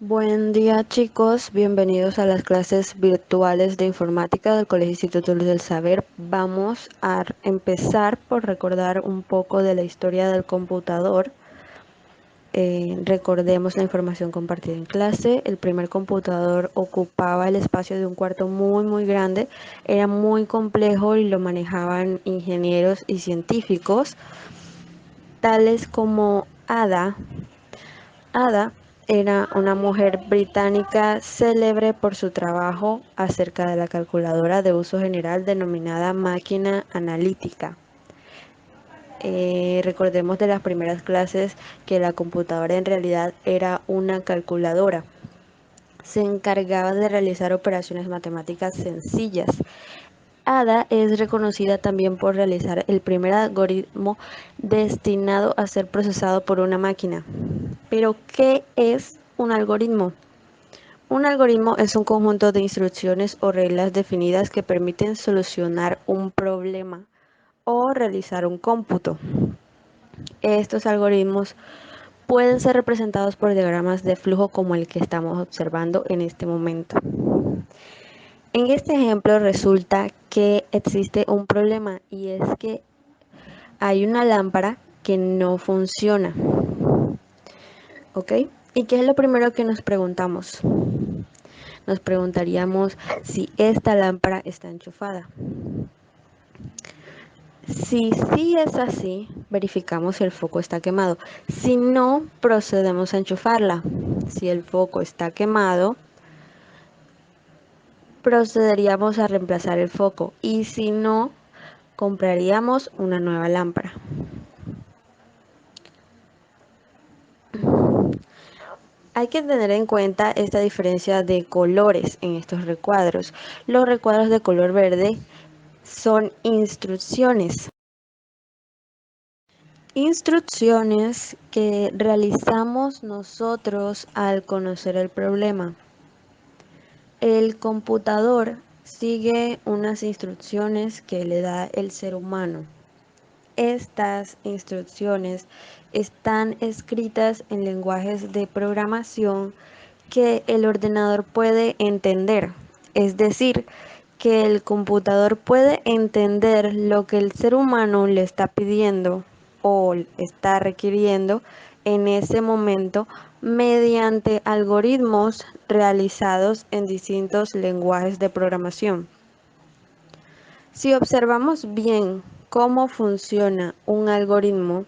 Buen día chicos, bienvenidos a las clases virtuales de informática del Colegio Instituto Luz del Saber. Vamos a empezar por recordar un poco de la historia del computador. Recordemos la información compartida en clase. El primer computador ocupaba el espacio de un cuarto muy grande, era muy complejo y lo manejaban ingenieros y científicos, tales como Ada. Ada era una mujer británica célebre por su trabajo acerca de la calculadora de uso general denominada máquina analítica. Recordemos de las primeras clases que la computadora en realidad era una calculadora. Se encargaba de realizar operaciones matemáticas sencillas. Ada es reconocida también por realizar el primer algoritmo destinado a ser procesado por una máquina. Pero, ¿qué es un algoritmo? Un algoritmo es un conjunto de instrucciones o reglas definidas que permiten solucionar un problema o realizar un cómputo. Estos algoritmos pueden ser representados por diagramas de flujo como el que estamos observando en este momento. En este ejemplo resulta que existe un problema y es que hay una lámpara que no funciona. ¿Ok? ¿Y qué es lo primero que nos preguntamos? Nos preguntaríamos si esta lámpara está enchufada. Si sí es así, verificamos si el foco está quemado. Si no, procedemos a enchufarla. Si el foco está quemado, procederíamos a reemplazar el foco. Y si no, compraríamos una nueva lámpara. Hay que tener en cuenta esta diferencia de colores en estos recuadros. Los recuadros de color verde son instrucciones. Instrucciones que realizamos nosotros al conocer el problema. El computador sigue unas instrucciones que le da el ser humano. Estas instrucciones están escritas en lenguajes de programación que el ordenador puede entender, es decir, que el computador puede entender lo que el ser humano le está pidiendo o está requiriendo en ese momento mediante algoritmos realizados en distintos lenguajes de programación. Si observamos bien cómo funciona un algoritmo,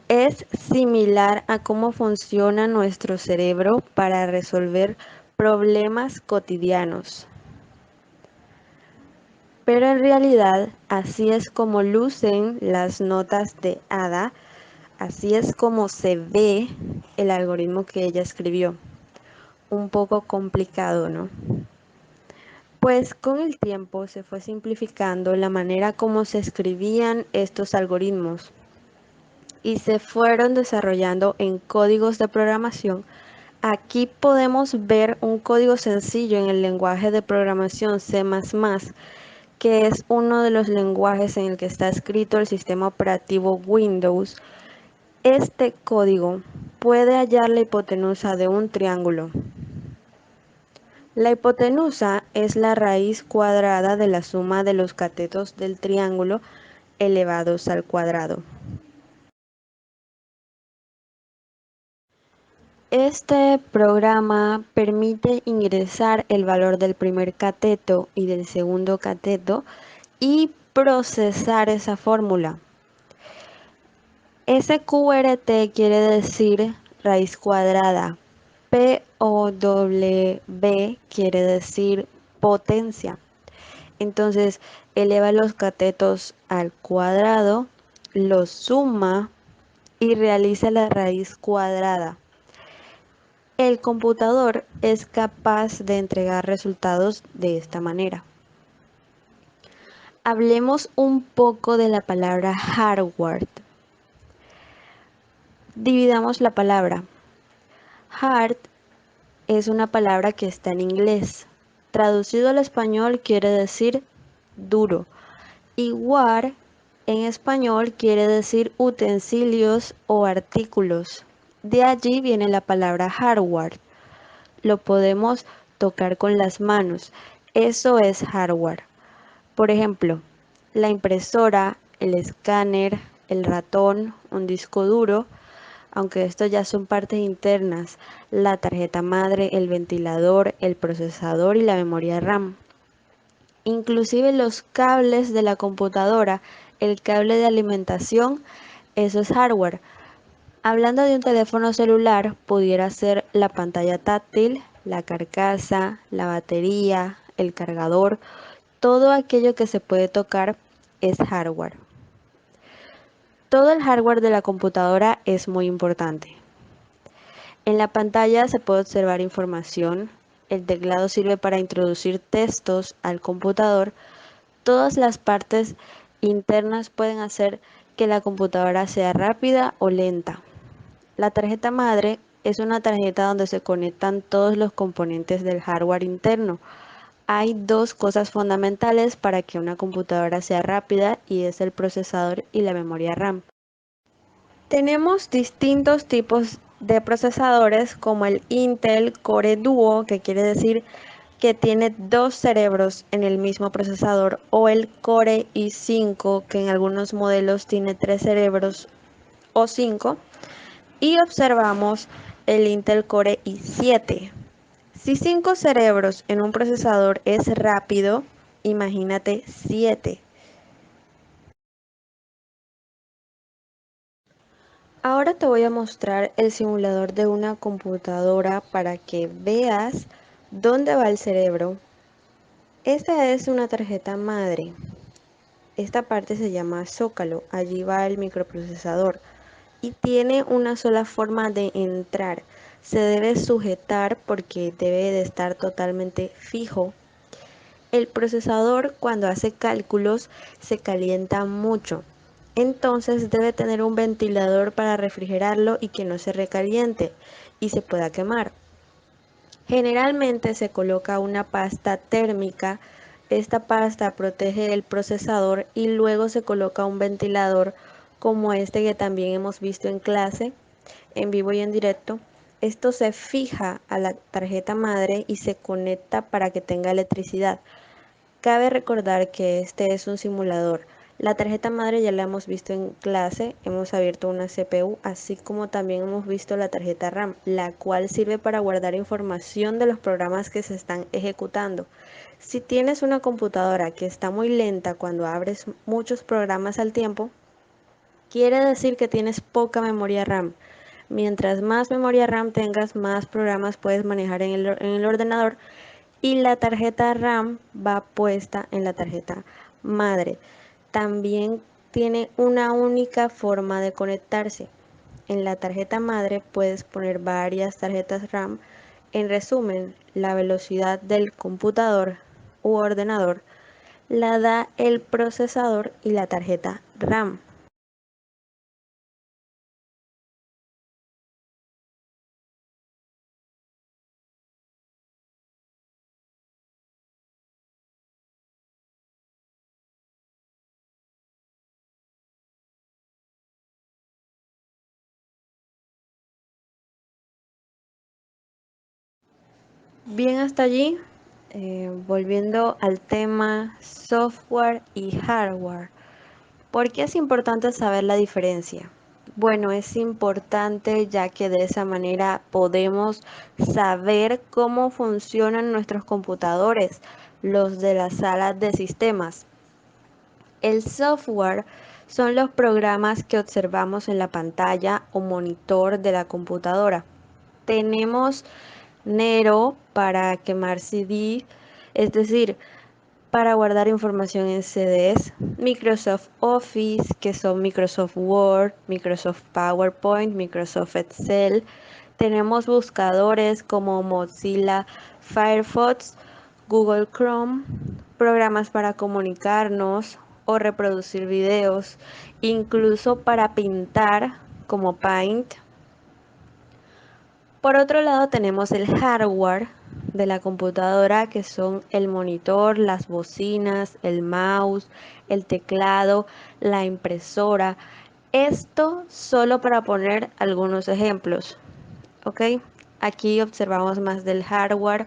es similar a cómo funciona nuestro cerebro para resolver problemas cotidianos. Pero en realidad, así es como lucen las notas de Ada, así es como se ve el algoritmo que ella escribió. Un poco complicado, ¿no? Pues con el tiempo se fue simplificando la manera como se escribían estos algoritmos y se fueron desarrollando en códigos de programación. Aquí podemos ver un código sencillo en el lenguaje de programación C++, que es uno de los lenguajes en el que está escrito el sistema operativo Windows. Este código puede hallar la hipotenusa de un triángulo. La hipotenusa es la raíz cuadrada de la suma de los catetos del triángulo elevados al cuadrado. Este programa permite ingresar el valor del primer cateto y del segundo cateto y procesar esa fórmula. SQRT quiere decir raíz cuadrada. POW quiere decir potencia. Entonces eleva los catetos al cuadrado, los suma y realiza la raíz cuadrada. El computador es capaz de entregar resultados de esta manera. Hablemos un poco de la palabra hardware. Dividamos la palabra. Hard es una palabra que está en inglés. Traducido al español quiere decir duro. Y ware en español quiere decir utensilios o artículos. De allí viene la palabra hardware. lo podemos tocar con las manos. Eso es hardware. Por ejemplo, la impresora, el escáner, el ratón, un disco duro, aunque estos ya son partes internas, la tarjeta madre, el ventilador, el procesador y la memoria RAM. Inclusive los cables de la computadora, el cable de alimentación, eso es hardware. Hablando de un teléfono celular, pudiera ser la pantalla táctil, la carcasa, la batería, el cargador, todo aquello que se puede tocar es hardware. Todo el hardware de la computadora es muy importante. En la pantalla se puede observar información, el teclado sirve para introducir textos al computador. Todas las partes internas pueden hacer que la computadora sea rápida o lenta. La tarjeta madre es una tarjeta donde se conectan todos los componentes del hardware interno. Hay dos cosas fundamentales para que una computadora sea rápida y es el procesador y la memoria RAM. Tenemos distintos tipos de procesadores como el Intel Core Duo, que quiere decir que tiene dos cerebros en el mismo procesador, o el Core i5, que en algunos modelos tiene tres cerebros o cinco, y observamos el Intel Core i7. Si 5 cerebros en un procesador es rápido, imagínate 7. Ahora te voy a mostrar el simulador de una computadora para que veas dónde va el cerebro. Esta es una tarjeta madre. Esta parte se llama zócalo. Allí va el microprocesador y tiene una sola forma de entrar. Se debe sujetar porque debe de estar totalmente fijo. El procesador, cuando hace cálculos, se calienta mucho. Entonces debe tener un ventilador para refrigerarlo y que no se recaliente y se pueda quemar. Generalmente se coloca una pasta térmica. Esta pasta protege el procesador y luego se coloca un ventilador como este que también hemos visto en clase, en vivo y en directo. Esto se fija a la tarjeta madre y se conecta para que tenga electricidad. Cabe recordar que este es un simulador. La tarjeta madre ya la hemos visto en clase, hemos abierto una CPU, así como también hemos visto la tarjeta RAM, la cual sirve para guardar información de los programas que se están ejecutando. Si tienes una computadora que está muy lenta cuando abres muchos programas al tiempo, quiere decir que tienes poca memoria RAM. Mientras más memoria RAM tengas, más programas puedes manejar en el ordenador y la tarjeta RAM va puesta en la tarjeta madre. También tiene una única forma de conectarse. En la tarjeta madre puedes poner varias tarjetas RAM. En resumen, la velocidad del computador u ordenador la da el procesador y la tarjeta RAM. Bien, hasta allí, volviendo al tema software y hardware. ¿Por qué es importante saber la diferencia? Bueno, es importante ya que de esa manera podemos saber cómo funcionan nuestros computadores, los de las salas de sistemas. El software son los programas que observamos en la pantalla o monitor de la computadora. Tenemos Nero para quemar CD, es decir, para guardar información en CDs, Microsoft Office, que son Microsoft Word, Microsoft PowerPoint, Microsoft Excel. Tenemos buscadores como Mozilla Firefox, Google Chrome, programas para comunicarnos o reproducir videos, incluso para pintar como Paint. Por otro lado tenemos el hardware de la computadora que son el monitor, las bocinas, el mouse, el teclado, la impresora. Esto solo para poner algunos ejemplos. ¿Ok? Aquí observamos más del hardware,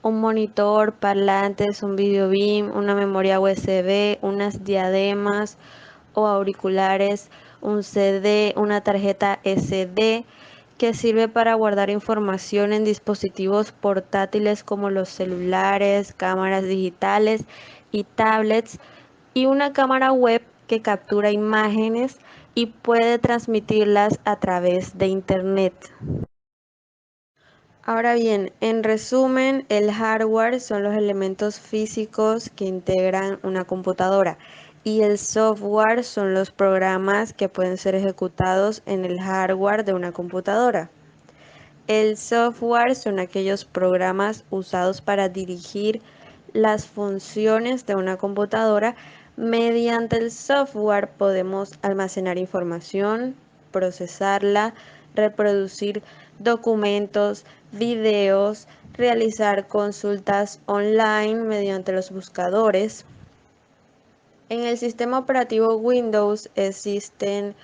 un monitor, parlantes, un video beam, una memoria USB, unas diademas o auriculares, un CD, una tarjeta SD que sirve para guardar información en dispositivos portátiles como los celulares, cámaras digitales y tablets, y una cámara web que captura imágenes y puede transmitirlas a través de Internet. Ahora bien, en resumen, el hardware son los elementos físicos que integran una computadora y el software son los programas que pueden ser ejecutados en el hardware de una computadora. El software son aquellos programas usados para dirigir las funciones de una computadora. Mediante el software podemos almacenar información, procesarla, reproducir documentos, videos, realizar consultas online mediante los buscadores. En el sistema operativo Windows existen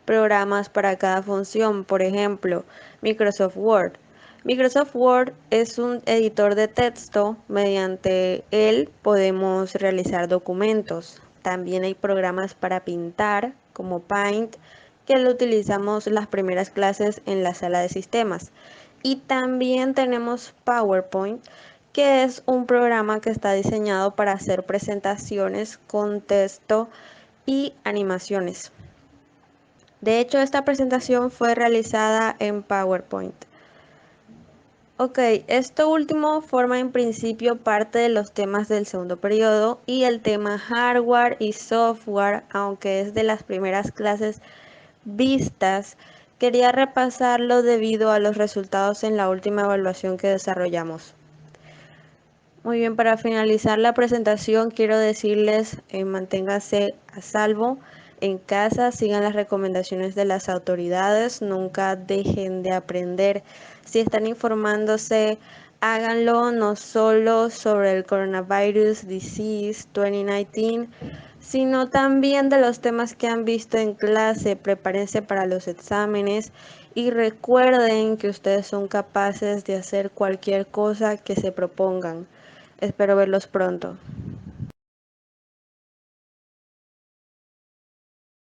programas para cada función, por ejemplo, Microsoft Word. Microsoft Word es un editor de texto, mediante él podemos realizar documentos. También hay programas para pintar, como Paint, que lo utilizamos las primeras clases en la sala de sistemas. Y también tenemos PowerPoint, que es un programa que está diseñado para hacer presentaciones con texto y animaciones. De hecho, esta presentación fue realizada en PowerPoint. Ok, esto último forma en principio parte de los temas del segundo periodo, y el tema hardware y software, aunque es de las primeras clases vistas, quería repasarlo debido a los resultados en la última evaluación que desarrollamos. Muy bien, para finalizar la presentación quiero decirles, manténganse a salvo en casa, sigan las recomendaciones de las autoridades, nunca dejen de aprender. Si están informándose, háganlo no solo sobre el Coronavirus Disease 2019, sino también de los temas que han visto en clase. Prepárense para los exámenes y recuerden que ustedes son capaces de hacer cualquier cosa que se propongan. Espero verlos pronto.